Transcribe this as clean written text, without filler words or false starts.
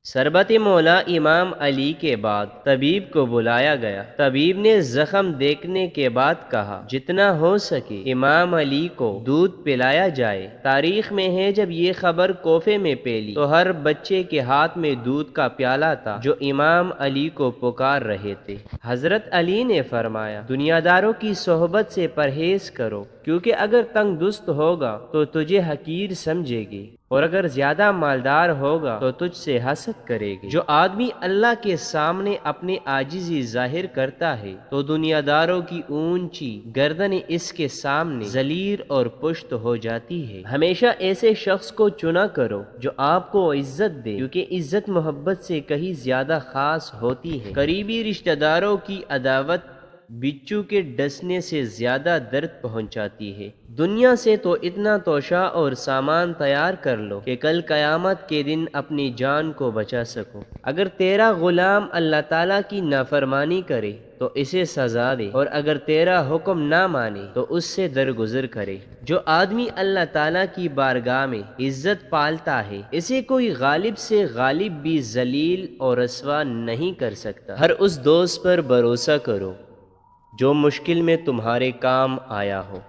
سربت مولا امام علی کے بعد طبیب کو بلایا گیا۔ طبیب نے زخم دیکھنے کے بعد کہا جتنا ہو سکے امام علی کو دودھ پلایا جائے۔ تاریخ میں ہے جب یہ خبر کوفے میں پھیلی تو ہر بچے کے ہاتھ میں دودھ کا پیالہ تھا جو امام علی کو پکار رہے تھے۔ حضرت علی نے فرمایا دنیا داروں کی صحبت سے پرہیز کرو، کیونکہ اگر تنگ دست ہوگا تو تجھے حقیر سمجھے گی، اور اگر زیادہ مالدار ہوگا تو تجھ سے حسد کرے گی۔ جو آدمی اللہ کے سامنے اپنی عاجزی ظاہر کرتا ہے تو دنیا داروں کی اونچی گردنیں اس کے سامنے ذلیل اور پشت ہو جاتی ہے۔ ہمیشہ ایسے شخص کو چنا کرو جو آپ کو عزت دے، کیونکہ عزت محبت سے کہیں زیادہ خاص ہوتی ہے۔ قریبی رشتہ داروں کی عداوت بچھو کے ڈسنے سے زیادہ درد پہنچاتی ہے۔ دنیا سے تو اتنا توشہ اور سامان تیار کر لو کہ کل قیامت کے دن اپنی جان کو بچا سکو۔ اگر تیرا غلام اللہ تعالیٰ کی نافرمانی کرے تو اسے سزا دے، اور اگر تیرا حکم نہ مانے تو اس سے درگزر کرے۔ جو آدمی اللہ تعالیٰ کی بارگاہ میں عزت پالتا ہے اسے کوئی غالب سے غالب بھی ذلیل اور رسوا نہیں کر سکتا۔ ہر اس دوست پر بھروسہ کرو جو مشکل میں تمہارے کام آیا ہو۔